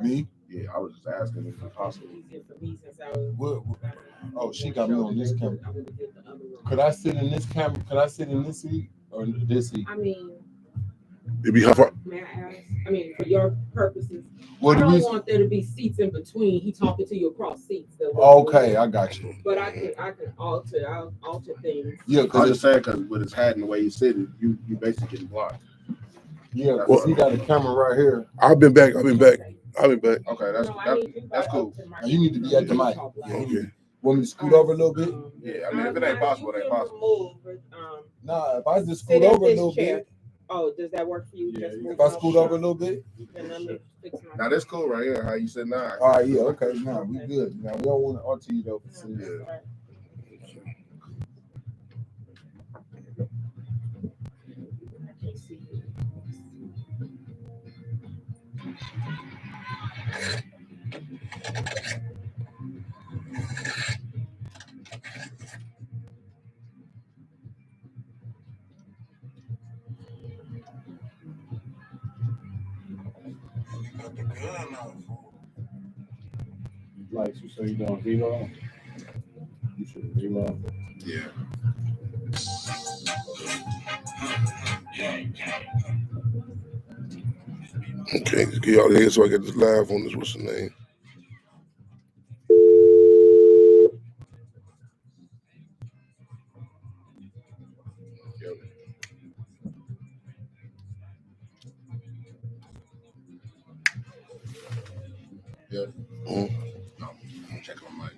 Me? Yeah, I was just asking if it's possible. What? Oh, she got me on this camera. Could I sit in this camera? Could I sit in this seat or this seat? I mean, It'd be how far? may I ask? I mean, for your purposes, What I do don't we? want there to be seats in between. He talking to you across seats. Okay, I got you. But I can alter. I'll alter things. Yeah, I was cause just saying because with his hat and the way he's sitting, you basically getting blocked. yeah, cause he got a camera right here. I've been back. Okay, No, I need you that's right cool. up to my- Now you need to be at the mic. Yeah. Okay. Want me to scoot over a little bit? Yeah, I mean, if it ain't possible, it ain't possible. Nah, if I just Sit scoot in over a this little chair. bit. Oh, does that work for you? Yeah, Just move if I scoot over a little bit. Then let me fix my. Now, that's cool right here. How you sitting now? All right, yeah, okay, nah, we good. Now we don't want to alter you though. Yeah. Like you say, you doing vlog? You should vlog. Yeah. Okay, just get y'all here so I get this live on this. What's the name? Yeah. Mhm. No, I'm checking my mic.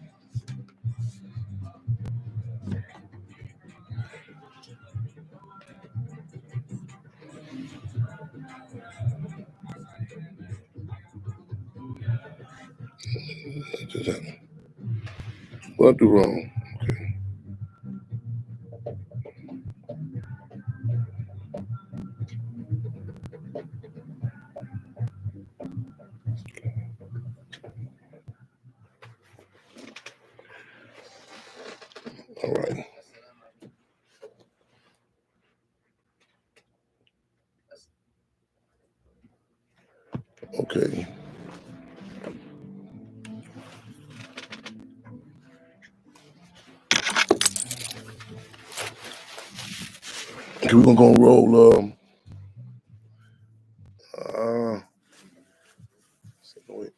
Just happened. What I do wrong? Okay. All right. Okay. Okay, we're gonna go and roll. Wait.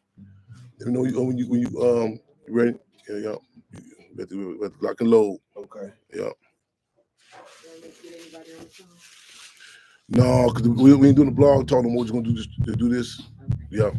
Let me know when you you ready? Yeah, yeah. You better lock and load. Okay. Yeah. No, because we ain't doing the blog talk no more. We're just gonna do this. Yeah.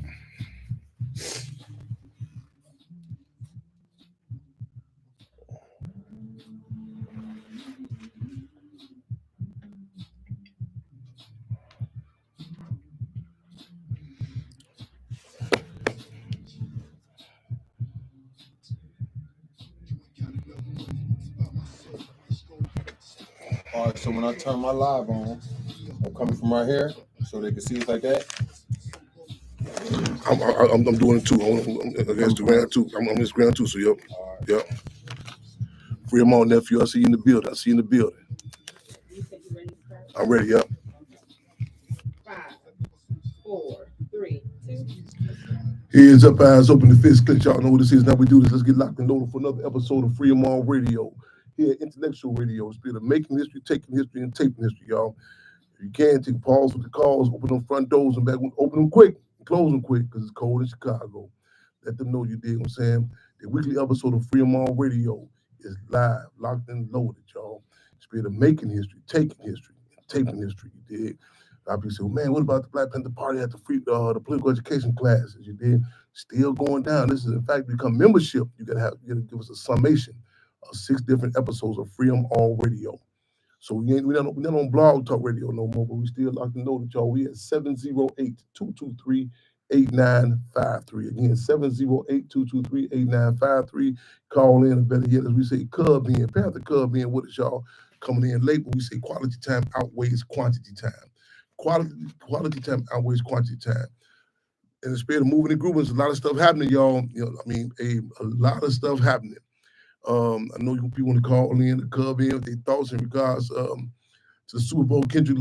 All right, so when I turn my live on, I'm coming from right here, so they can see us like that. I'm doing it too. I'm Instagram too. I'm on Instagram too. So yep. All right. Yep. Free them all, nephew. I see you in the building. I'm ready. Yep. 5, 4, 3, 2. Heads up, eyes open, the fist click. Y'all know what this is. Now we do this. Let's get locked and loaded for another episode of Free 'em All Radio. Here at Intellectual Radio. It's been making history, taking history, and taping history, y'all. If you can, take a pause with the calls, open them front doors and back, open them quick, close them quick, because it's cold in Chicago. Let them know you dig what I'm saying. The weekly episode of Free 'em All Radio is live, locked and loaded, y'all. Spirit of making history, taking history, and taping history, you dig? A lot of people say, well, man, what about the Black Panther Party at the political education classes? You did still going down. This is in fact become membership. You gotta give us a summation of 6 different episodes of Free 'em All Radio. So we're not on Blog Talk Radio no more, but we still locked and loaded, y'all. We at 708-223-8953. Again, 708-223-8953. Call in, or better yet, as we say, Cub in, Panther Cub in with us, y'all. Coming in late, but we say quality time outweighs quantity time. Quality time outweighs quantity time. In the spirit of moving and grooving, there's a lot of stuff happening, y'all. You know, I mean, a lot of stuff happening. I know people want to call in the Cub in with their thoughts in regards to the Super Bowl, Kendrick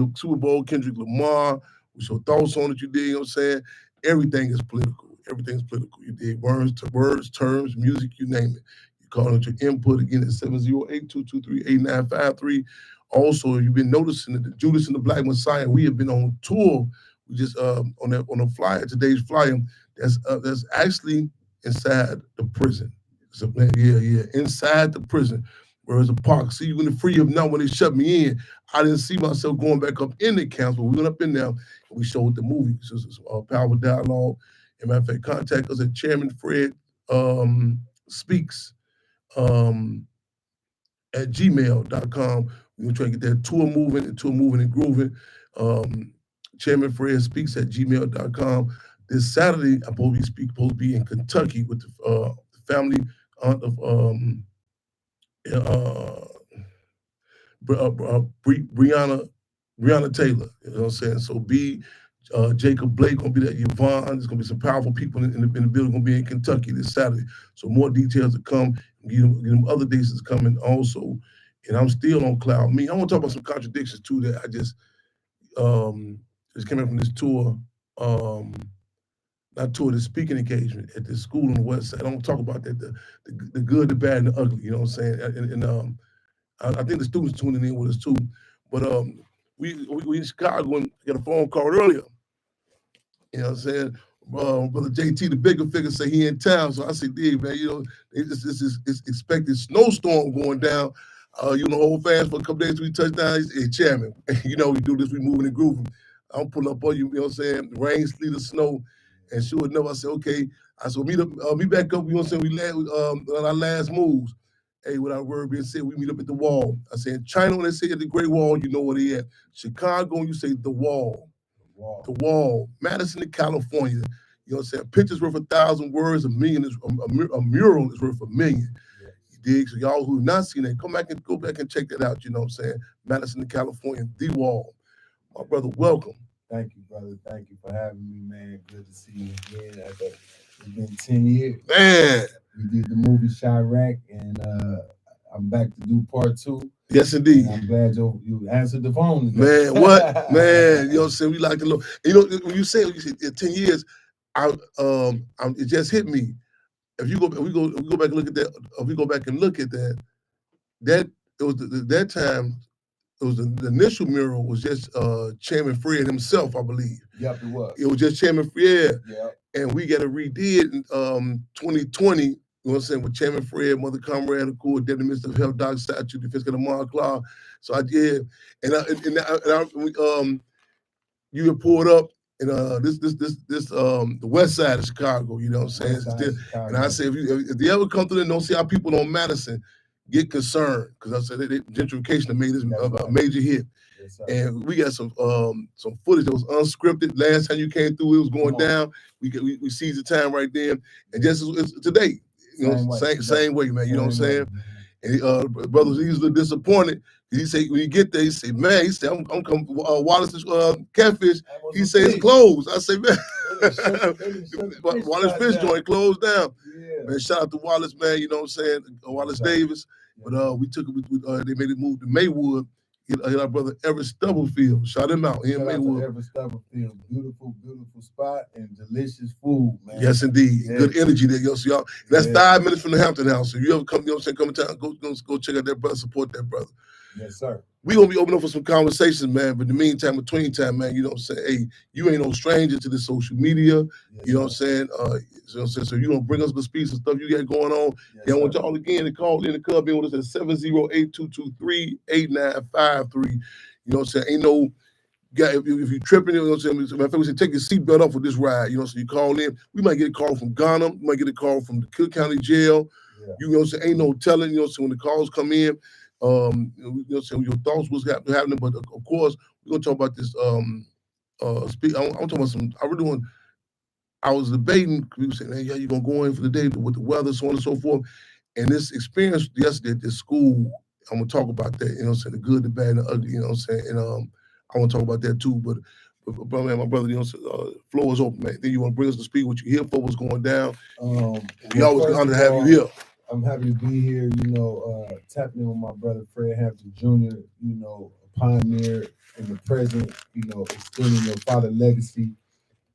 Lamar. We show thoughts on it, you dig, you know what I'm saying? Everything is political. Everything's political. You dig words, terms, music, you name it. You call it your input again at 708-223-8953. Also, if you've been noticing that the Judas and the Black Messiah, we have been on tour. We just on a flyer, today's flyer, that's actually inside the prison. So, inside the prison, where there's a park. See, when the free of now, when they shut me in, I didn't see myself going back up in the camps, but we went up in there and we showed the movie. So it's a powerful dialogue. As a matter of fact, contact us at Chairman Fred Speaks at gmail.com. We're going to try to get that tour moving and grooving. Chairman Fred Speaks at gmail.com. This Saturday, I'm supposed to be in Kentucky with the family aunt of Breonna Taylor. You know what I'm saying? So Jacob Blake gonna be there. Yvonne, there's gonna be some powerful people in the building. Gonna be in Kentucky this Saturday. So more details to come. Get them other dates that's coming also. And I'm still on cloud. I want to talk about some contradictions too that I just came in from this tour. Not tour, the speaking engagement at this school on the west side. I don't talk about that, the good, the bad, and the ugly. You know what I'm saying? And I think the students tuning in with us too. But we in Chicago and got a phone call earlier. You know what I'm saying? Brother JT, the bigger figure, say he in town. So I said, man, it's expected snowstorm going down. Whole fast for a couple days, 3 touchdowns. Hey, Chairman, we do this, we moving and grooving. I'm pulling up on you, you know what I'm saying? Rain, sleet, or snow. And sure enough, I said, okay. I said, meet back up, you know what I'm saying? We on our last moves. Hey, without word being said, we meet up at the wall. I said, China, when they say at the Great Wall, you know where they at. Chicago, you say the wall. The wall. Madison, California. You know what I'm saying? Pictures worth 1,000 words, a mural is worth 1,000,000. You dig? So y'all who've not seen that, go back and check that out, you know what I'm saying? Madison, California, the wall. My brother, welcome. Thank you, brother. Thank you for having me, man. Good to see you again. It's been 10 years. Man. We did the movie Chirac, and I'm back to do part 2. Yes, indeed. And I'm glad you answered the phone today. Man, what? Man, you know what I'm saying? We like to look. When you say 10 years, it just hit me. If we go back and look at that, if we go back and look at that it was that time. It was the initial mural was just Chairman Fred himself, I believe. Yep, it was. It was just Chairman Fred. Yeah. And we got to redid in 2020. You know what I'm saying? With Chairman Fred, Mother Comrade, of course, Deputy Minister of Health, Doc Statue, Defense of the Montclair. So I did, you had pulled up in the west side of Chicago. You know what I'm saying? And I said, if they ever come through there and don't see our people on Madison, get concerned, because I said gentrification made this a major hit. Yes, and we got some footage that was unscripted. Last time you came through, it was going down. We seized the time right there, and just as today, same way, man. You know what I'm saying? And brothers easily disappointed. He said when you get there, he said, man, I'm coming. Wallace's catfish. He said it's closed. I say, man, Wallace Fish joint closed down. Yeah. Man, shout out to Wallace, man. You know what I'm saying? Wallace Davis. But we took it. They made it move to Maywood. Our brother Everett Stubblefield. Shout him out. He in Maywood. Everett Stubblefield. Beautiful spot and delicious food, man. Yes, indeed. Yeah. Good energy there, yo. So y'all, that's 5 minutes from the Hampton House. So if you ever come, you know what I'm saying, come in town, go check out that brother, support that brother. Yes, sir. We're going to be open up for some conversations, man. But in the meantime, between time, man, you know what I'm saying? Hey, you ain't no stranger to the social media. Yes, you know what I'm saying? So you don't bring us the speeds and stuff you got going on. Yes, I want y'all again to call in the club in with us at 708-223-8953. You know what I'm saying? Ain't no guy, if you're tripping, you know what I'm saying? Matter of fact, we say take your seatbelt off for this ride. You know, so you call in. We might get a call from Ghana. We might get a call from the Cook County Jail. Yeah. You know what I'm saying? Ain't no telling, you know, so when the calls come in, you know, so your thoughts was happening, but of course we're gonna talk about this. I'm talking about some. I was debating. People saying, "Hey, yeah, you gonna go in for the day with the weather, so on and so forth." And this experience yesterday at this school, I'm gonna talk about that. You know, what I'm saying the good, the bad, and the ugly. You know, what I'm saying, and I want to talk about that too. But man, my brother, you know, floor is open, man. Then you want to bring us to speak what you here for, what's going down. We always honored to have you here. I'm happy to be here, you know, tapping in with my brother Fred Hampton Jr., you know, a pioneer in the present, you know, extending your father's legacy.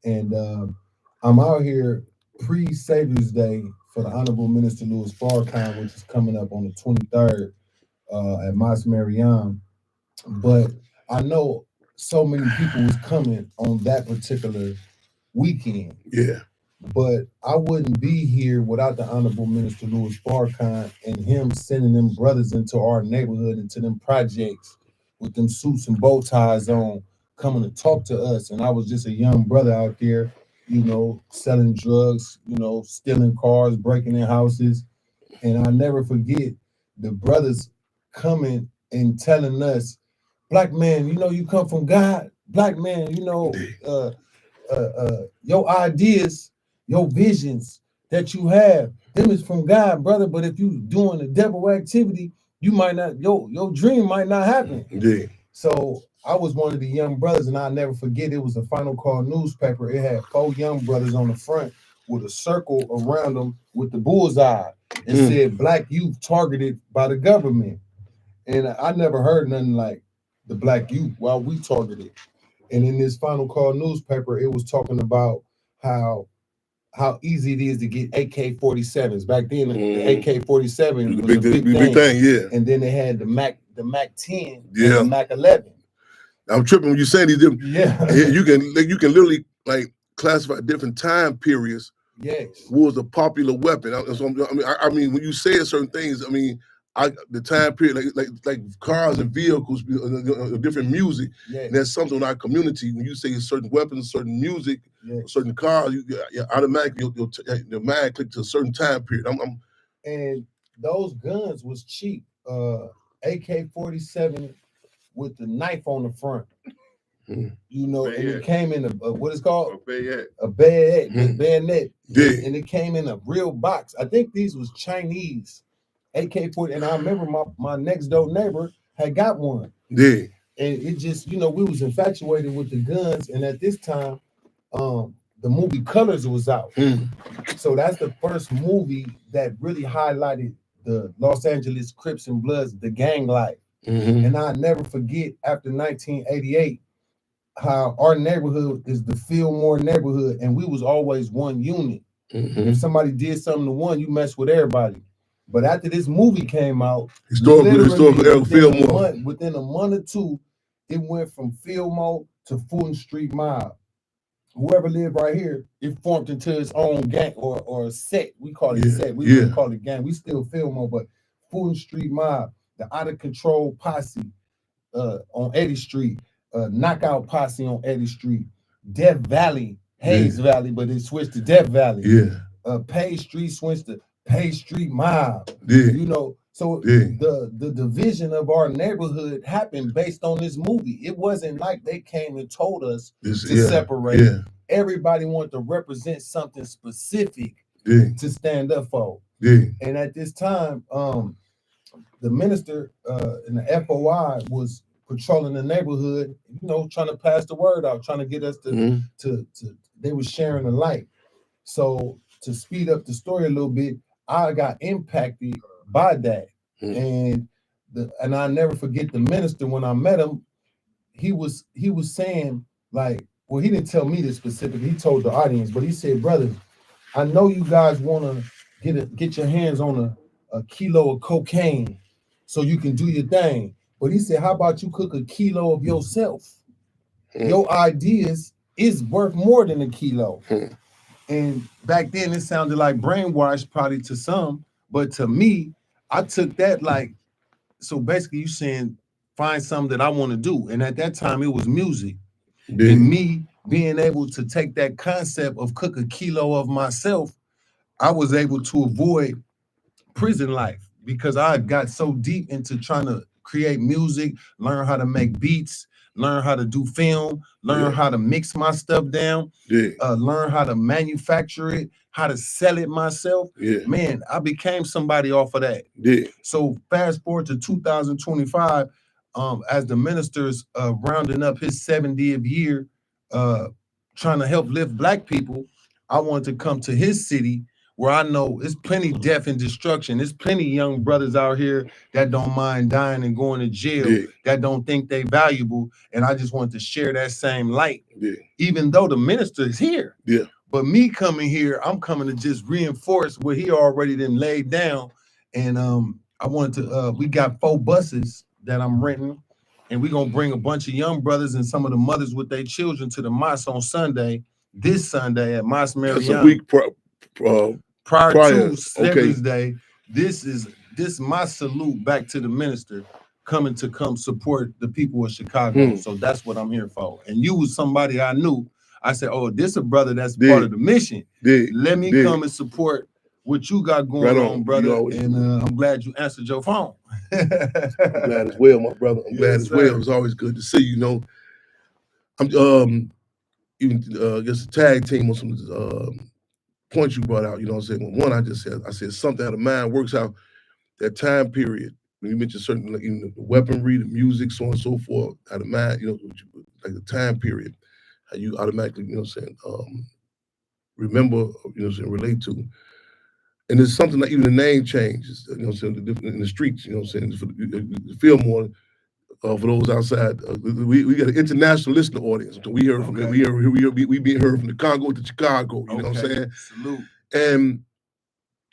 And I'm out here pre-Savior's Day for the Honorable Minister Louis Farrakhan, which is coming up on the 23rd at Mas Mariam. But I know so many people was coming on that particular weekend. Yeah. But I wouldn't be here without the Honorable Minister Louis Farrakhan and him sending them brothers into our neighborhood, into them projects with them suits and bow ties on, coming to talk to us. And I was just a young brother out there, you know, selling drugs, you know, stealing cars, breaking in houses. And I'll never forget the brothers coming and telling us, black man, you know, you come from God. Black man, you know, your ideas, your visions that you have, them is from God, brother. But if you doing a devil activity, you might not, your dream might not happen. Yeah. So I was one of the young brothers, and I'll never forget, it was a Final Call newspaper. It had 4 young brothers on the front with a circle around them with the bullseye and said, black youth targeted by the government. And I never heard nothing like the black youth while we targeted. And in this Final Call newspaper, it was talking about how easy it is to get AK-47s. Back then, the AK-47 was a big thing. Yeah. And then they had the Mac 10, yeah, and the Mac 11. I'm tripping when you say these different. Yeah. You can literally like classify different time periods. Yes. What was a popular weapon? I mean, when you say certain things, I mean, the time period, like cars and vehicles, different music. Yes. And that's something in our community. When you say certain weapons, certain music, yes, certain cars, you automatically your mind click to a certain time period. And those guns was cheap. AK-47 with the knife on the front. You know, and it came in a what is called a bayonet. Yeah. And it came in a real box. I think these was Chinese AK-40, and I remember my next door neighbor had got one. Yeah. And it just, you know, we was infatuated with the guns, and at this time, the movie Colors was out. So that's the first movie that really highlighted the Los Angeles Crips and Bloods, the gang life. And I'll never forget, after 1988, how our neighborhood is the Fillmore neighborhood, and we was always one unit. If somebody did something to one, you mess with everybody. But after this movie came out, historical Fillmore, within a month or two, it went from Fillmore to Fulton Street Mob. Whoever lived right here, it formed into its own gang or set. We call it set. We didn't call it gang. We still Fillmore, but Fulton Street Mob, the Out of Control Posse on Eddy Street, Knockout Posse on Eddy Street, Death Valley, Hayes Valley, but it switched to Death Valley. Page Street switched to Page Street Mob. You know, so the division of our neighborhood happened based on this movie. It wasn't like they came and told us to separate. Everybody wanted to represent something specific to stand up for. And at this time, the minister and the FOI was patrolling the neighborhood, you know, trying to pass the word out, trying to get us to they were sharing the light. So to speed up the story a little bit, I got impacted by that. And I'll never forget the minister when I met him, he was saying, like, well, he didn't tell me this specifically, he told the audience, but he said, brother, I know you guys want to get your hands on a kilo of cocaine so you can do your thing. But he said, how about you cook a kilo of yourself? Your ideas is worth more than a kilo. And back then it sounded like brainwashed probably to some, but to me, I took that like, so basically you saying find something that I want to do. And at that time it was music. And me being able to take that concept of cook a kilo of myself, I was able to avoid prison life because I got so deep into trying to create music, learn how to make beats, learn how to do film, learn how to mix my stuff down, learn how to manufacture it, how to sell it myself. Man, I became somebody off of that. So fast forward to 2025, as the minister's rounding up his 70th year, trying to help lift Black people, I wanted to come to his city where I know it's plenty death and destruction. There's plenty young brothers out here that don't mind dying and going to jail, that don't think they valuable. And I just wanted to share that same light, even though the minister is here. But me coming here, I'm coming to just reinforce what he already then laid down. And I wanted to we got 4 buses that I'm renting, and we're gonna bring a bunch of young brothers and some of the mothers with their children to the mosque on Sunday, this Sunday at Mosque That's a Mariana. week Prior prior, to Seven's Day. This my salute back to the minister coming to come support the people of Chicago. So that's what I'm here for. And you was somebody I knew. I said, oh, this a brother that's part of the mission. Let me come and support what you got going on, brother. And I'm glad you answered your phone. I'm glad as well, my brother. I'm glad as well. It's always good to see you. You know, I'm even I guess the tag team on some points you brought out. You know what I'm saying? One, I said something how the mind works out that time period. When you mentioned certain, like even the weaponry, the music, so on and so forth, how the mind, you know, like the time period, how you automatically, you know what I'm saying, remember, you know what I'm saying, relate to. And it's something like even the name changes, you know what I'm saying, in the streets, you know what I'm saying, for the Fillmore, for those outside, we got an international listener audience. So we heard from we being heard from the Congo to Chicago, you know what I'm saying? Salute. And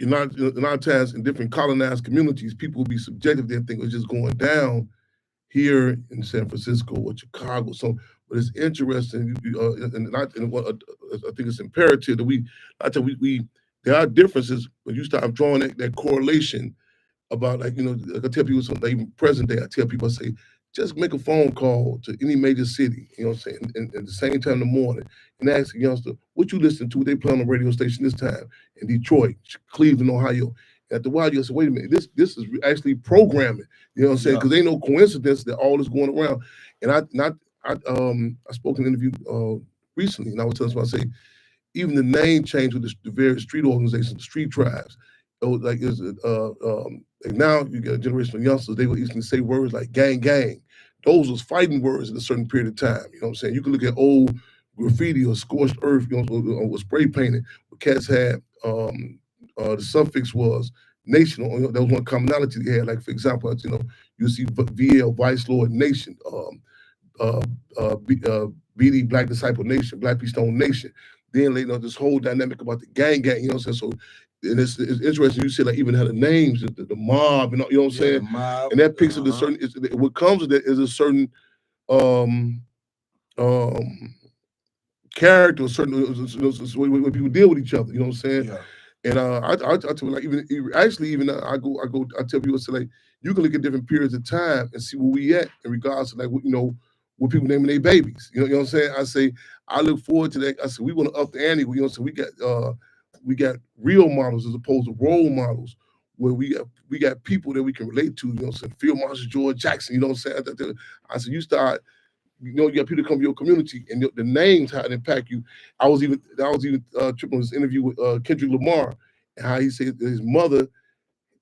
a lot of times in different colonized communities, people will be subjective. They think it's just going down here in San Francisco or Chicago. So, but it's interesting, and I think it's imperative that there are differences, but you start drawing that correlation about, like, you know, like I tell people something, even present day, I tell people, I say, just make a phone call to any major city, you know what I'm saying, and at the same time in the morning, and ask a youngster, what you listen to? They play on the radio station this time in Detroit, Cleveland, Ohio. And after a while, you say, wait a minute, this is actually programming, you know what I'm saying? Because ain't no coincidence that all is going around. And I spoke in an interview recently, and I was telling someone, I say, even the name change with the various street organizations, the street tribes. Like now you get a generation of youngsters, they will easily say words like gang, gang. Those was fighting words at a certain period of time. You know what I'm saying? You can look at old graffiti or scorched earth, you know, was spray painted. But cats had the suffix was nation. You know, that was one commonality they had. Like, for example, you know, you see VL, Vice Lord Nation, BD, Black Disciple Nation, Black Peace Stone Nation. Then, you know, this whole dynamic about the gang, you know what I'm saying? So, and it's interesting. You see, like, even how the names, the mob, you know what I'm saying? Mob, and that picks up a certain. What comes with that is a certain character, a certain when people deal with each other. You know what I'm saying? Yeah. And I tell you, like, even I tell people, say, like, you can look at different periods of time and see where we at in regards to, like, you know, what people naming their babies. You know what I'm saying? I say I look forward to that. I say we want to up the ante. You know, so we got real models as opposed to role models, where we got people that we can relate to. You know what I'm saying? Field Marshal George Jackson. You know what I'm saying? I said you start. You know, you got people to come to your community, and the names how it impact you. I was even tripping on this interview with Kendrick Lamar, and how he said his mother,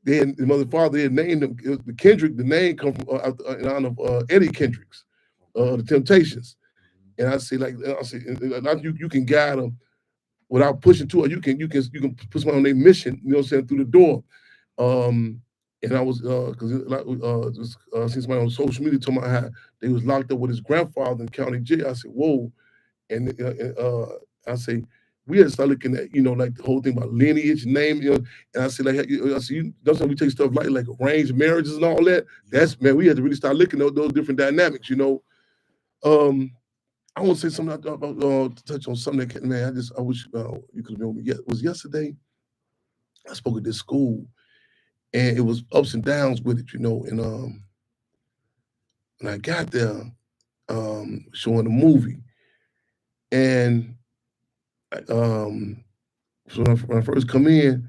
his father had named him the Kendrick. The name come from in honor of Eddie Kendricks, the Temptations. And I say, like, you can guide them without pushing to it. You can put someone on their mission. You know what I'm saying, through the door. And I was since somebody on social media told me how they was locked up with his grandfather in county jail. I said, whoa. And I say, we had to start looking at, you know, like the whole thing about lineage, name, you know. And I said, like, that's how we take stuff like arranged marriages and all that. That's, man, we had to really start looking at those different dynamics, you know. I want to say something about to touch on something that, man, I wish you could know me. It was yesterday. I spoke at this school, and it was ups and downs with it, you know. And when I got there, showing the movie, and so when I first come in,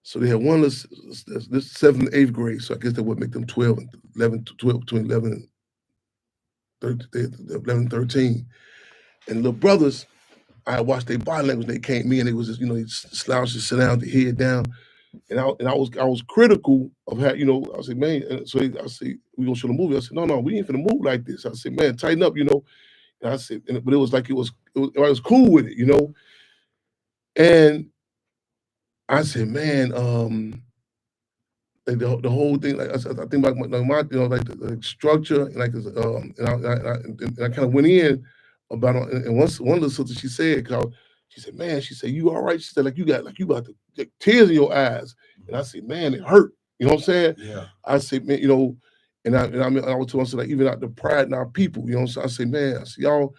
so they had one this 7th and 8th grade, so I guess that would make them 12 and 11, 12, between 11 and 13. And little brothers, I watched their body language. They came in, they was just, you know, slouching, sit down, the head down. And I was critical of how, you know, I said, man, so I said, we gonna show the movie. I said, no, we ain't finna move like this. I said, man, tighten up, you know. And I said, but it was like I was cool with it, you know. And I said, man, like the whole thing, like I think about my you know, like the structure, and like and I kind of went in about, and one of the sisters, she said, She said, man, she said, you all right? She said, you about to get tears in your eyes. And I said, man, it hurt. You know what I'm saying? Yeah. I said, man, and I was telling her, like, even out the pride in our people, you know, so I say, man, I said, y'all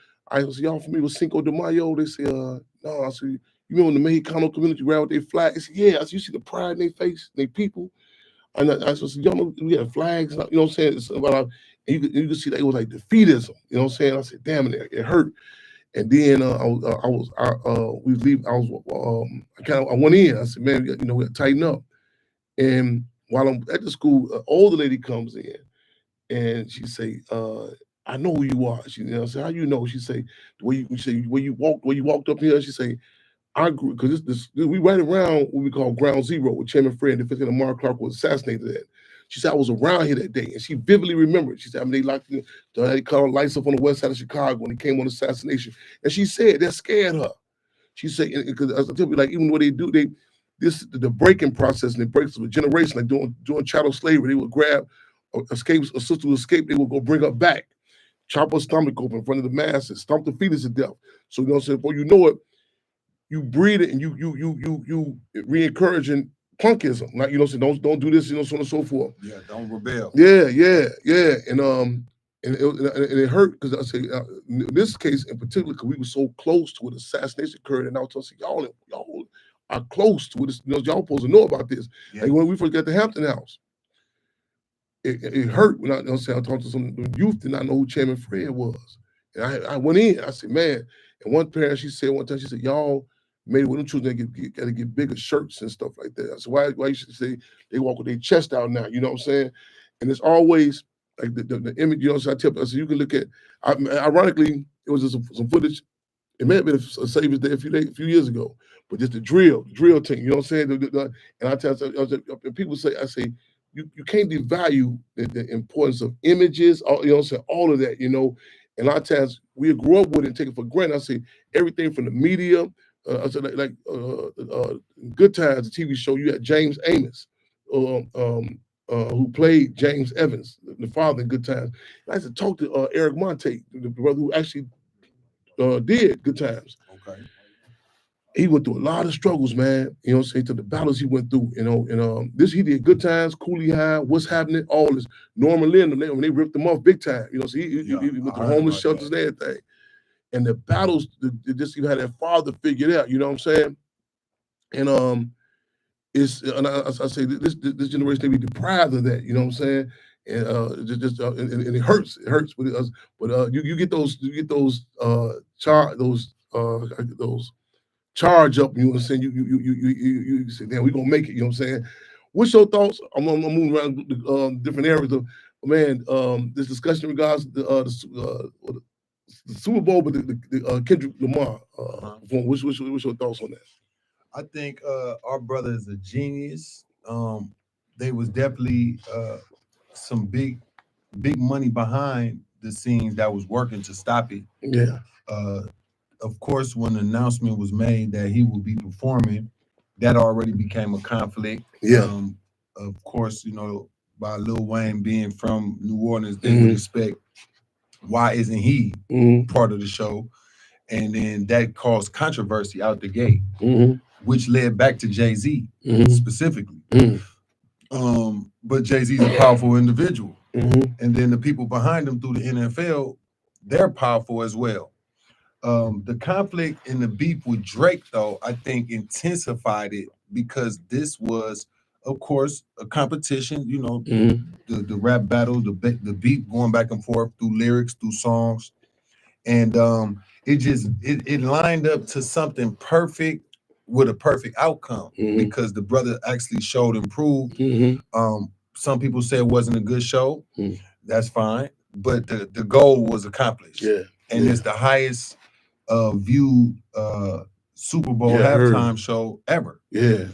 familiar with Cinco de Mayo? They say, no. I said, you remember when the Mexicano community ran with their flag? They said, yeah. I said, you see the pride in their face, their people? And I said, y'all know we had flags, you know what I'm saying? It's about, and you can see that it was like defeatism, you know what I'm saying? I said, damn it hurt. And then I went in. I said, man, we got to tighten up. And while I'm at the school, an older lady comes in, and she say, "I know who you are." I said, "How you know?" She say, "The way you walked up here." She say, "I grew because we right around what we call Ground Zero with Chairman Fred, the 15th Mark Clark was assassinated at." She said, "I was around here that day," and she vividly remembered. She said, "They called lights up on the west side of Chicago when they came on assassination," and she said that scared her. She said, "Because I tell you, like even what they do, the breaking process and it breaks of a generation, like during chattel slavery, they would grab a sister who escaped, they would go bring her back, chop her stomach open in front of the masses, stomp the fetus to death. So you know what I'm saying? Before you know it, you breed it and you re-encouraging punkism. Like, you know what I'm saying? Don't do this, so on and so forth. Yeah, don't rebel. Yeah. And it hurt because I say in this case in particular, because we were so close to when the assassination occurred, and I was telling y'all are close to it. Y'all supposed to know about this. Yeah. Like when we first got to Hampton House, it hurt when I talked to some youth did not know who Chairman Fred was. And I went in. I said, man. And one parent, she said one time, she said, y'all made with them children got to get bigger shirts and stuff like that. I said, why you should say they walk with their chest out now? You know what I'm saying? And it's always like the image. You know, so I said you can look at. Ironically, it was just some footage. It may have been a Savior's Day a few years ago, but just the drill team. You know what I'm saying? And I tell and people say, I say, you can't devalue the importance of images. You know what I'm saying? All of that. You know, and a lot of times we grew up with it and take it for granted. I say everything from the media. I said Good Times, the TV show. You had James Amos, who played James Evans, the father in Good Times. I used to talk to Eric Monte, the brother who actually did Good Times. Okay. He went through a lot of struggles, man. You know what I'm saying? To the battles he went through, and this he did Good Times, Cooley High, What's Happening, all this. Norman Lynn, when they ripped him off big time, you know, so he went to homeless shelters and everything. And the battles, just you had that father figured out, you know what I'm saying? And I say this generation they be deprived of that, you know what I'm saying? And and it hurts, but you get those charge up, you know what I'm saying? You say, damn, we gonna make it, you know what I'm saying? What's your thoughts? I'm moving around different areas of this discussion in regards to the Super Bowl, but the Kendrick Lamar performance. What's your thoughts on that? I think our brother is a genius. They was definitely some big money behind the scenes that was working to stop it. Yeah. Of course, when the announcement was made that he would be performing, that already became a conflict. Yeah. Of course, by Lil Wayne being from New Orleans, they would expect, why isn't he part of the show? And then that caused controversy out the gate, which led back to Jay-Z specifically. But Jay-Z's a powerful individual. And then the people behind him through the NFL, they're powerful as well. The conflict and the beef with Drake, though, I think intensified it because this was, of course, a competition, the rap battle, the beat going back and forth through lyrics, through songs. And it lined up to something perfect with a perfect outcome because the brother actually showed improved. Some people say it wasn't a good show. That's fine. But the goal was accomplished. Yeah. And it's the highest viewed Super Bowl halftime show ever. Yeah.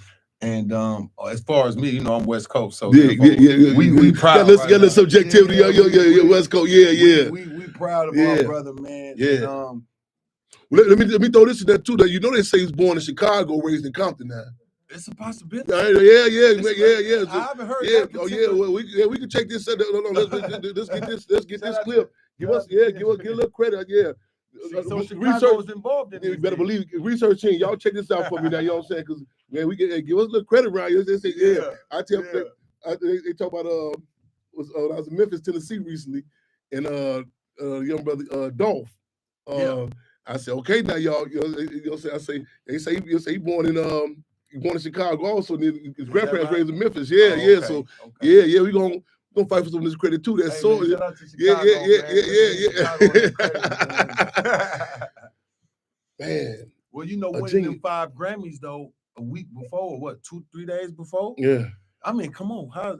And as far as me, I'm West Coast, so we proud. Got the subjectivity. Yeah, West Coast. Yeah. We proud of our brother, man. Yeah. And, let me throw this in there too. That they say he's born in Chicago, raised in Compton now. It's a possibility. Yeah. I haven't heard. Well, we can check this out. Let's get this clip. Give a little credit. Yeah. So research. Chicago's involved in You this. better then. believe research team. Y'all check this out for me now. You know what I'm saying? Because man, we get give us a little credit around here. They say, yeah. I tell yeah. they talk about I was in Memphis, Tennessee recently, and young brother Dolph. Yeah. I said, okay, now y'all, you know what I'm saying? They say he born in Chicago also. And then his grandparents right? raised in Memphis. Yeah, Oh, yeah. okay, So okay. yeah, we gonna fight for some of this credit too. That's Hey, so man, shout out to yeah, Chicago, yeah, man. Let's give Chicago that credit, man. Man, Well, you know, A winning them genius. 5 Grammys though a week before, or what, 2-3 days before? yeah. I mean, come on, how?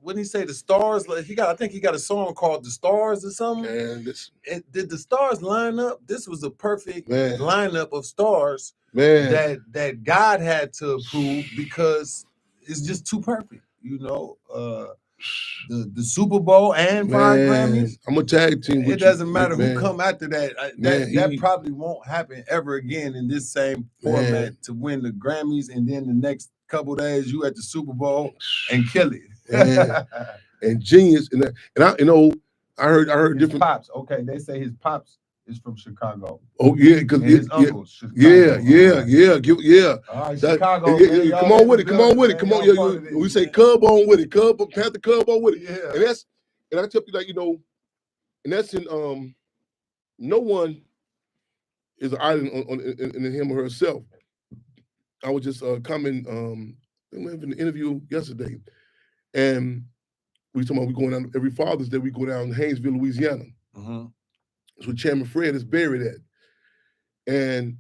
When he say the stars, like I think he got a song called "The Stars" or something. Man, this And did the stars line up? This was a perfect Man. lineup of stars man. that God had to approve because it's just too perfect. You know, the Super Bowl and 5 Grammys. I'm a tag team with It doesn't matter who man. come after that. Man, That he- probably won't happen ever again in this same Man. format to win the Grammys and then the next couple days you at the Super Bowl and kill it. Man. And genius, and I you know I heard His different. pops. Okay, they say his pops is from Chicago. Oh yeah, because And his uncle's Chicago. yeah. All right, That- Chicago. yeah, man, y'all come on in with the it, come on building, with it, man. come on. Y'all Yeah, part of this, we say man. Cub on with it, Panther Cub on with it, Yeah. and I tell you like that's in no one is an island in him or herself. I was just commenting we having an interview yesterday, and we talking about we going down every Father's Day. We go down to Haynesville, Louisiana. Mhm. That's where Chairman Fred is buried at. And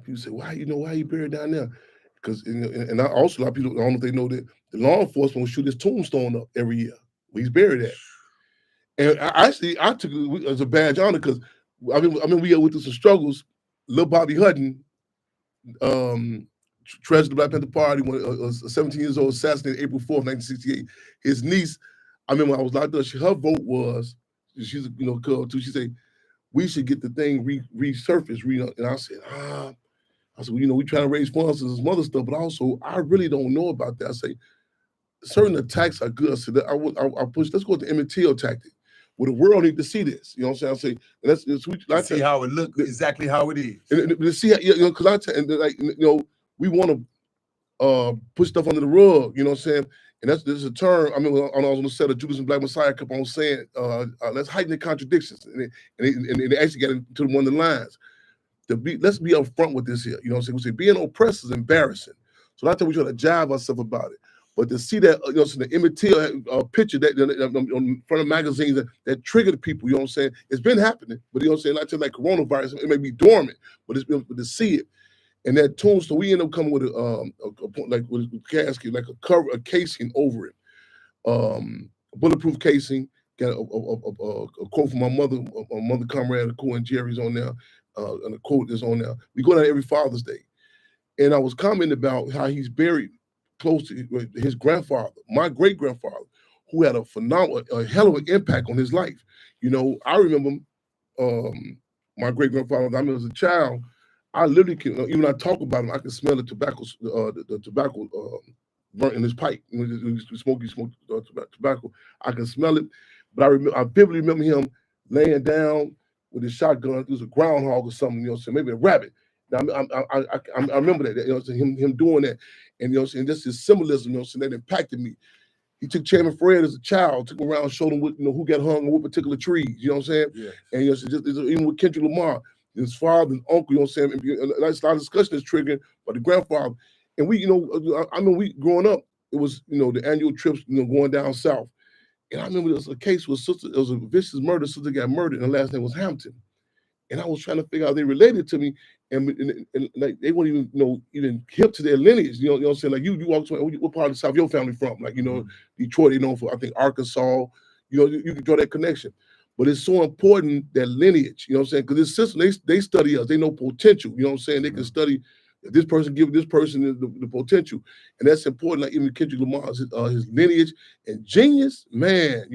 people say, why he buried down there? Because and I also a lot of people, I don't know if they know that the law enforcement will shoot his tombstone up every year where he's buried at. And I took it as a badge of honor because I mean we went through some struggles. Lil Bobby Hutton, treasurer of the Black Panther Party, when 17 years old, assassinated April 4th, 1968. His niece, I remember when I was locked up, her vote was, she's girl too. She said, we should get the thing resurfaced. And I said, well, we trying to raise funds for this mother stuff, but also I really don't know about that. I say, certain attacks are good. I said, I push, let's go with the Emmett Till tactic. Well, the world need to see this. You know what I'm saying? I say, let's See how it look exactly how it is. and see, because we want to put stuff under the rug. You know what I'm saying? And there's a term. I mean, when I was on the set of Judas and Black Messiah, kept on saying, let's heighten the contradictions, and they actually got into one of the lines. Let's be upfront with this here. You know what I'm saying? We say being oppressed is embarrassing. So not that we try to jive ourselves about it, but to see that the Emmett Till picture that on front of magazines that triggered people. You know what I'm saying? It's been happening, but you know what I'm saying? Not just like coronavirus. It may be dormant, but it's been to see it. And that tombstone, we end up coming with with a casket, like a casing over it, bulletproof casing. Got a quote from my mother comrade, Cohen Jerry's on there, and a quote is on there. We go down every Father's Day, and I was commenting about how he's buried close to his grandfather, my great grandfather, who had a hell of an impact on his life. I remember my great grandfather. I remember as a child. I literally can, even when I talk about him, I can smell the tobacco, the tobacco burnt in his pipe. Smoky tobacco. I can smell it, but I vividly remember him laying down with his shotgun. It was a groundhog or something, maybe a rabbit. Now, I remember that, him doing that, and this is symbolism, that impacted me. He took Chairman Fred as a child, took him around, showed him who got hung on what particular trees. You know what I'm saying? Yeah. And even with Kendrick Lamar. His father and uncle, you know what I'm saying? That's a lot of discussion is triggered by the grandfather. And we, I mean, we growing up, it was, the annual trips, going down south. And I remember there was a case where it was a vicious murder, sister got murdered, and the last name was Hampton. And I was trying to figure out how they related to me, and like they weren't even hip to their lineage. You know what I'm saying? Like you walk to what part of the South your family from? Like Detroit, they known for I think Arkansas. You can draw that connection. But it's so important that lineage, you know what I'm saying? Because this system, they study us, they know potential, you know what I'm saying? They can study if this person, give this person the potential. And that's important, like even Kendrick Lamar's his lineage and genius, man,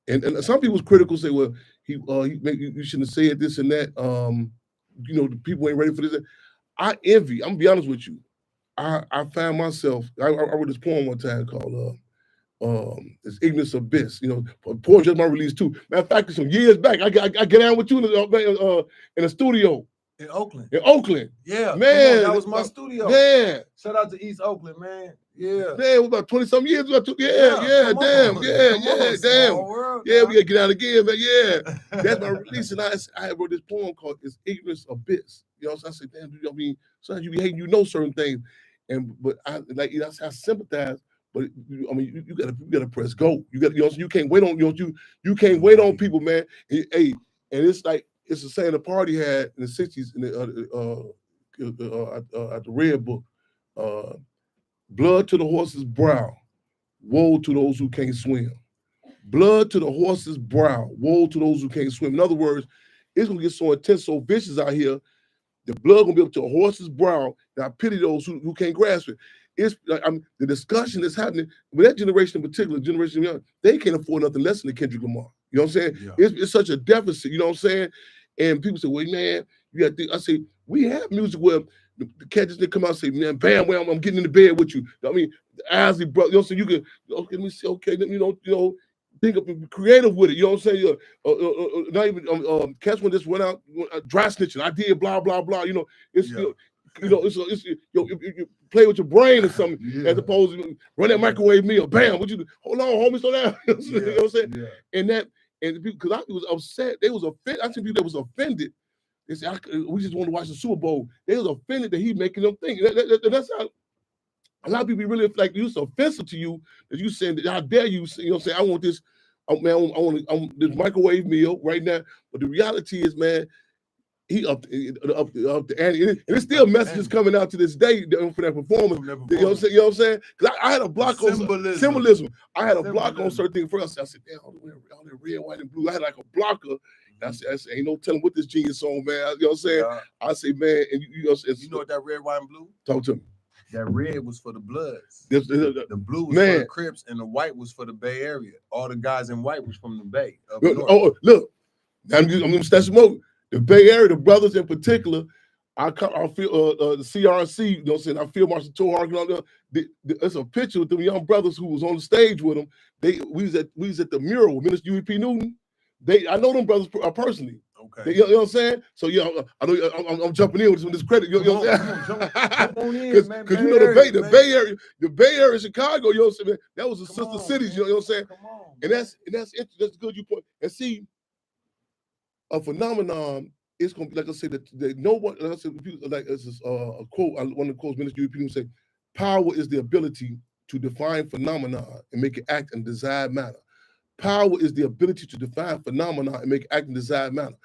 and some people's critical say, well, you shouldn't have said this and that. The people ain't ready for this. I envy, I'm gonna be honest with you. I found myself, I wrote this poem one time called It's Ignorance Abyss. You know, Poor just my release too. Matter of fact, some years back, I get down with you in the studio In Oakland. in Oakland. Yeah, Man, that was my studio. Yeah. Shout out to East Oakland, man. Yeah. Man, it was about 20-some years ago. Come Damn, on. damn. Small world, Yeah, dog. we gotta get out again, man. Yeah. That's my release, and I wrote this poem called "It's Ignorance Abyss." You know, so I said, damn, dude, I mean, sometimes you be hating, you know certain things, but I like, you know, I sympathize. But I mean, you gotta press go. You got, you know, you can't wait on you can't wait on people, man. Hey, and it's like it's the saying the party had in the '60s in at the Red Book. Blood to the horse's brow, woe to those who can't swim. Blood to the horse's brow, woe to those who can't swim. In other words, it's gonna get so intense, so vicious out here. The blood gonna be up to a horse's brow. And I pity those who can't grasp it. It's the discussion that's happening with that generation in particular, generation young, they can't afford nothing less than Kendrick Lamar. You know what I'm saying? Yeah. It's such a deficit. You know what I'm saying? And people say, "Well, man, you got to." I say, we have music where the cats that come out and say, "Man, bam, wham, I'm getting in the bed with you." I mean, the Isley brother. You know what I'm saying? You can, okay, let me see. Okay, you know. Think of creative with it, you know what I'm saying? Not even cats when just went out dry snitching. I did blah blah blah. You know, it's you know, it's you play with your brain or something as opposed to run that microwave meal. Bam, what you do? Hold on, homie, slow down. You know what I'm saying? Yeah. And because I was upset, they was offended. I see people that was offended. They said, we just want to watch the Super Bowl. They was offended that he making them think. That's how. A lot of people really like it's offensive to you that you saying that how dare you, you know, say I want this, man, I want this microwave meal right now. But the reality is, man, he up the ante, and it's still messages coming out to this day for that performance. You know what I'm saying? Because I had a block on symbolism. I had a block on certain things first. I said, damn, all the red, white, and blue. I had like a blocker. I said, ain't no telling what this genius on, man. You know what I'm saying? Yeah. I say, man, and you know what that red, white, and blue? Talk to me. That red was for the Bloods. The blue was for the Crips, and the white was for the Bay Area. All the guys in white was from the Bay. Oh, look, I'm gonna stash them over. The Bay Area, the brothers in particular, I feel the CRC. You know what I'm saying? I feel Marshall Tohar. There's a picture with them young brothers who was on the stage with them. We was at the mural with Minister UEP Newton. I know them brothers personally. Okay. You know what I'm saying? So yeah, I know I'm jumping in with some of this credit. You know what I'm saying? Jump on in, man. Because you know the Bay Area, Chicago. You know what I'm saying? That was the sister cities. You know what I'm saying? Come on. And that's good. You point and see a phenomenon. It's gonna be like I said that no one. Like I said, like this is a quote. One of the quotes Minister UP say, "Power is the ability to define phenomena and make it act in desired manner." Power is the ability to define phenomena and make it act in desired manner.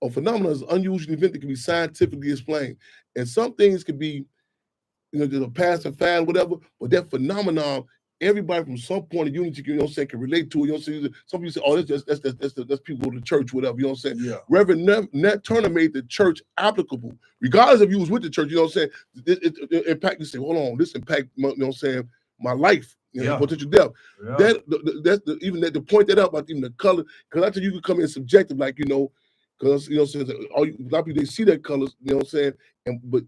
A phenomenon is an unusual event that can be scientifically explained. And some things can be, you know, there's a past and fad, whatever, but that phenomenon, everybody from some point of unity, you know what I'm saying, can relate to it. You know what I'm saying? Some people say, oh, that's people go to church, whatever, you know what I'm saying? Yeah. Reverend Nat Turner made the church applicable, regardless if you was with the church, you know what I'm saying? It impact, you say, hold on, this impact, you know what I'm saying, my life. You know, potential depth. Yeah. That's even that to point that out about even the color, because I think you can come in subjective, like, you know, because you know, so a lot of people they see that colors, you know what I'm saying, and but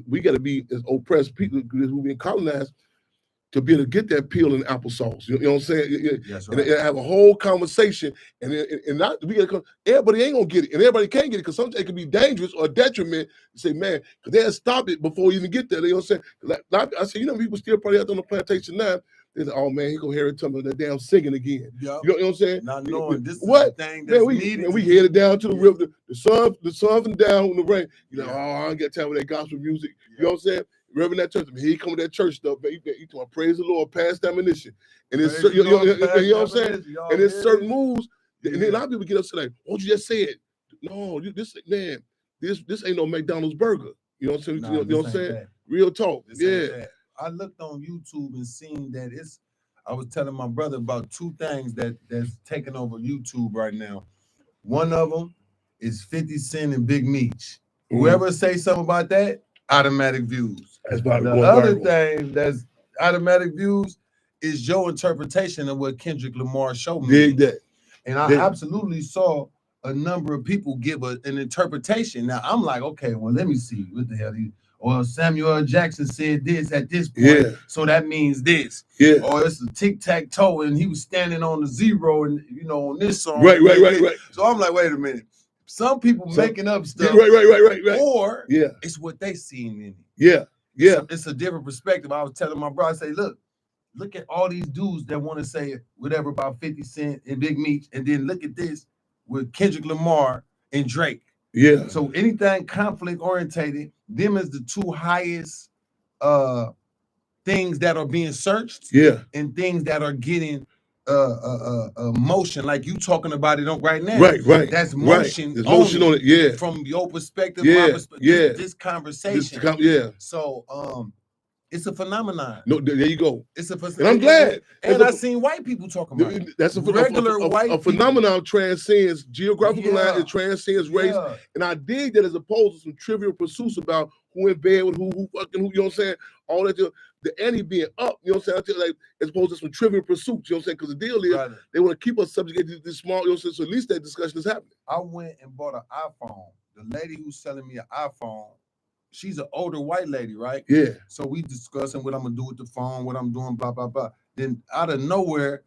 we got to be as oppressed people who've been colonized to be able to get that peel and applesauce. You know what I'm saying? Yes, right. And have a whole conversation, and not we got everybody ain't gonna get it, and everybody can't get it because sometimes it can be dangerous or detriment to say, man, because they'll stop it before you even get there. You know what I'm saying? Like, I say, you know, people still probably out on the plantation now. They say, oh man, he go hear it tell me that damn singing again. Yep. You know what I'm saying? Not knowing this what? Is the thing that's needed. And we headed down to the river, the sun from down in the rain. You know, oh, I don't got time for that gospel music. You know what I'm saying? Reverend that church, he come with that church stuff, man. He told praise the Lord, past ammunition. And it's you know what I'm saying? And it's certain moves. And then a lot of people get upset like, "Won't you just say it?" No, this ain't no McDonald's burger. You know what I'm saying? You know what I'm saying? That. Real talk. Yeah. I looked on YouTube and seen that I was telling my brother about two things that's taking over YouTube right now. One of them is 50 Cent and Big Meech. Whoever say something about that, automatic views. That's about the other thing that's automatic views is your interpretation of what Kendrick Lamar showed me. That. And I absolutely saw a number of people give an interpretation. Now I'm like, okay, well, let me see what the hell or Samuel L. Jackson said this at this point, Yeah. so that means this. Yeah. Or it's a tic-tac-toe and he was standing on the zero and on this song. Right. So I'm like, wait a minute. Some people making up stuff. Right. Or Yeah. it's what they seen in it. Yeah. It's a different perspective. I was telling my brother, I say, look at all these dudes that want to say whatever about 50 Cent and Big Meech, and then look at this with Kendrick Lamar and Drake. Yeah. So anything conflict orientated, them is the two highest things that are being searched. Yeah. And things that are getting motion, like you talking about it on right now. Right. That's motion. There's motion on it. Yeah. From your perspective, Yeah, my perspective, yeah. this conversation. Yeah. So it's a phenomenon. No, there you go. It's a And I'm glad. And I seen white people talking about it. That's Regular white a phenomenon transcends geographical Yeah. line, it transcends race. Yeah. And I dig that as opposed to some trivial pursuits about who in bed with who fucking who, you know what I'm saying? All that, the ante being up, you know what I'm saying? I tell you, like, as opposed to some trivial pursuits, you know what I'm saying? Because the deal is, Right. they want to keep us subjugated to this small, you know what I'm saying? So at least that discussion is happening. I went and bought an iPhone. The lady who's selling me an iPhone, she's an older white lady, right? Yeah. So we discussing what I'm gonna do with the phone, what I'm doing, blah, blah, blah. Then out of nowhere,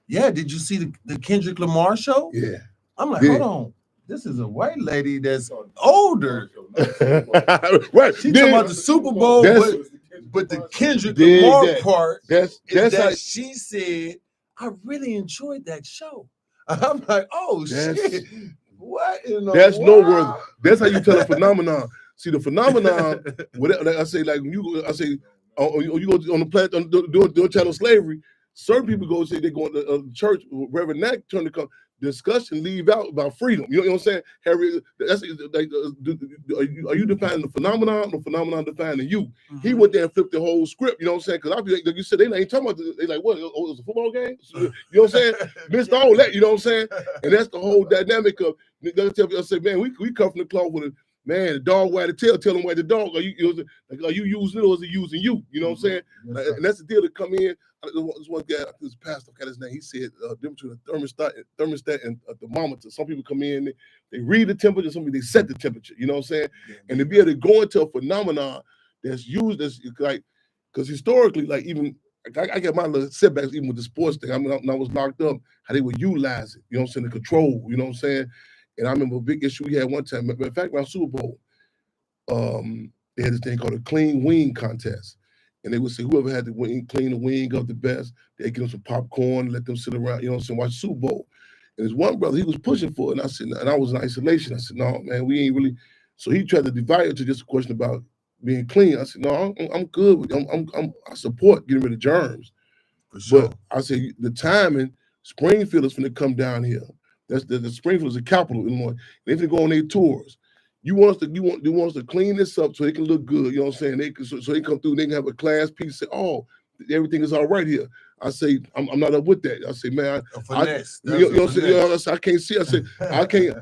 did you see the Kendrick Lamar show? Yeah. I'm like, Yeah. hold on. This is a white lady that's older. Right. She talking about the Super Bowl, That's- but the Kendrick Dig Lamar that. part That's is how that she said, I really enjoyed that show. I'm like, oh That's- shit. What in the that's world? noteworthy. That's how you tell a phenomenon. See, the phenomenon, whatever, like I say, like when you, I say, you go on the planet doing channel slavery. Certain people go say they go to church. Reverend Nack turned to discussion, leave out about freedom. You know what I'm saying? Harry, that's like, are you defining the phenomenon? The phenomenon defining you. He went there and flipped the whole script. You know what I'm saying? Because I be like you said, they ain't talking about. They like what? Oh, it was a football game. You know what I'm saying? Missed all that. You know what I'm saying? And that's the whole dynamic of. They tell me, I say, man, we come from the club with a. Man, the dog wag the tail, tell him where the dog. Are you using it or is it using you? You know what I'm saying? Yes, And that's the deal to come in. This one guy, this pastor, got his name. He said, difference between a thermostat and a thermometer. Some people come in, they read the temperature. Some people they set the temperature. You know what I'm saying? And to be able to go into a phenomenon that's used as like, because historically, like even I get my little setbacks even with the sports thing. I mean, when I was locked up, how they would utilize it. You know what I'm saying? The control. You know what I'm saying? And I remember a big issue we had one time. Matter of fact, around Super Bowl, they had this thing called a clean wing contest. And they would say whoever had the wing, clean the wing up the best, they give them some popcorn, let them sit around, you know what I'm saying, watch Super Bowl. And there's one brother, he was pushing for it. And I said, and I was in isolation. I said, no, man, we ain't really. So he tried to divide it to just a question about being clean. I said, no, I'm good with it. I support getting rid of germs. For sure. But I said, the timing, Springfield is going to come down here. That's the Springfield is the capital of Illinois. They're going to go on their tours. They want us to clean this up so it can look good. You know what I'm saying? So they come through, they can have a class piece. Say, oh, everything is all right here. I say, I'm not up with that. I say, man, you know what I'm saying? I can't see. I said, I can't.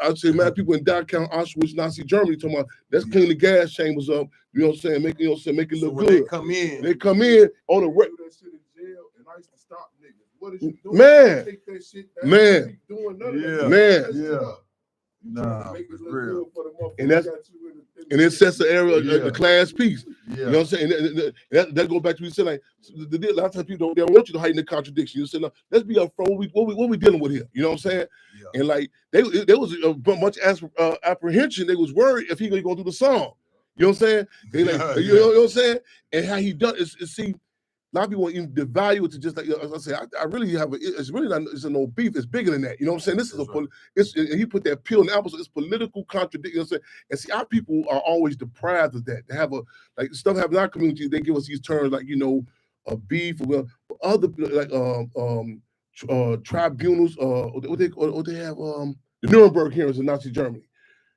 I say, man, people in Dachau, Auschwitz, Nazi Germany talking about let's clean the gas chambers up. You know what I'm saying? Make it look good. They come in on the Do that shit in jail, and I used to stop niggas. What is you doing? Man. Take that shit Man. man. Doing none of that. Yeah. Man. Take that shit up. You trying to Nah, make it for look real. good for the motherfucker And that's- that got you in the- and it sets the area of Yeah. the class piece. Yeah. You know what I'm saying? That goes back to what you said. Like the deal, a lot of times people don't want you to heighten the contradiction. You say, no, let's be upfront. What we dealing with here? You know what I'm saying? Yeah. And like there was much apprehension. They was worried if he gonna go through the song. You know what I'm saying? They like, Yeah, you know what I'm saying? And how he done is see. A lot of people want even devalue it to just like as I say. I really have it's really not. It's no beef. It's bigger than that. You know what I'm saying? This is That's and he put that peel in the apple. So it's political contradiction. You know what I'm saying? And see, our people are always deprived of that. They have like stuff happen in our community. They give us these terms like a beef or other like tribunals. What they have the Nuremberg hearings in Nazi Germany.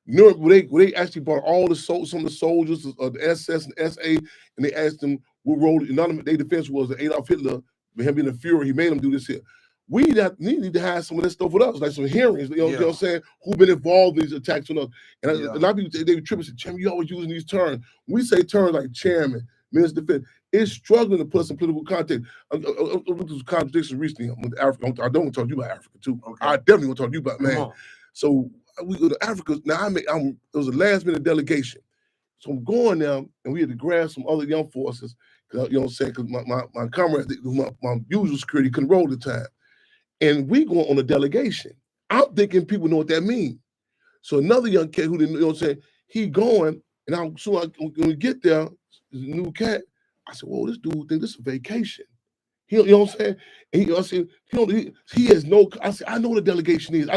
Where they actually brought all some of the soldiers of the SS and SA, and they asked them what role. None of them, their defense was that Adolf Hitler, him being a Fuhrer, he made them do this here. We need to have some of this stuff with us, like some hearings. You know what I'm saying? Who've been involved in these attacks on us? And a lot of people they trip and say, "Chairman, you always using these terms." We say terms like chairman, minister, defense. It's struggling to put some political context. There's contradictions recently with Africa. I don't want to talk to you about Africa too. Okay. I definitely want to talk to you about Come man. on. So we go to Africa. Now it was a last minute delegation So I'm going there, and we had to grab some other young forces, you know what I'm saying, because my comrade, my usual security couldn't roll at the time. And we going on a delegation. I'm thinking people know what that means. So another young cat who didn't, you know what I'm saying, he going, and when we get there, there's a new cat. I said, whoa, this dude think this is a vacation. You know what I'm saying? And I said, he has no, I said, I know what a delegation is.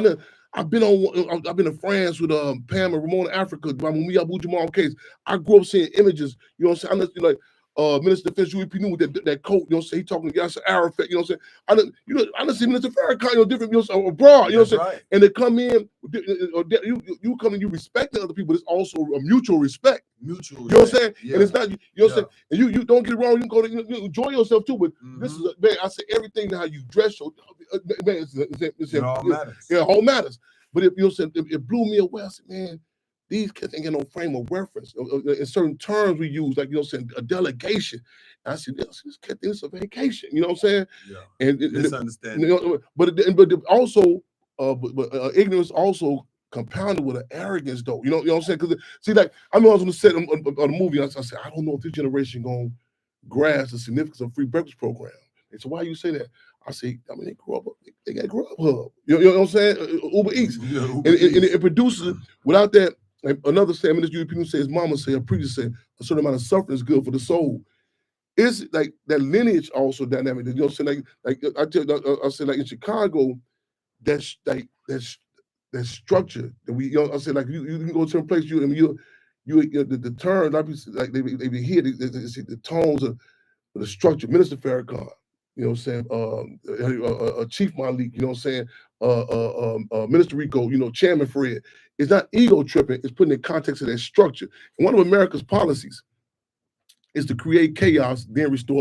I've been in France with Pam and Ramona Africa, when we Abu Jamal case. I grew up seeing images, you know what I'm saying? I know, like, Minister of Defense UEP with that coat, you know what I'm saying? He talking to Yasser Arafat, you know what I'm saying? I done seen Minister Farrakhan, you know, different, you know, abroad, you know what I'm saying? Right. And they come in, you come in, you respecting other people. It's also a mutual respect. Mutual. You know what I'm saying? Yeah. And it's not, you know what I'm saying? And you don't get it wrong. You can go to you enjoy yourself too. But this is, man, I say everything how you dress, man, it all matters. Yeah, it all matters. But if you know what I'm saying, it blew me away. I said, man, these kids ain't got no frame of reference. In certain terms we use, like, you know what I'm saying, a delegation. And I said, this kid thinks it's a vacation. You know what I'm saying? Yeah. And misunderstanding. you know, but also, ignorance also compounded with an arrogance, though. You know what I'm saying? Because see, like, I was on the set of the movie. I said, I don't know if this generation gonna grasp the significance of free breakfast program. And so why you say that? I say, I mean, they grew up. They got Grubhub. You know what I'm saying? Uber Eats. Yeah, And it produces without that. Like another say, I mean, this European say, his mama say, a preacher say, a certain amount of suffering is good for the soul. It's like that lineage also dynamic. You know what I'm saying? Like I said, like in Chicago, that's like that structure that we, you know, I said, like you can go to a place, the terms, like they be here, the tones of the structure. Minister Farrakhan, you know what I'm saying? Chief Malik, you know what I'm saying? Minister Rico, you know, Chairman Fred. It's not ego tripping, it's putting in context of that structure. And one of America's policies is to create chaos, then restore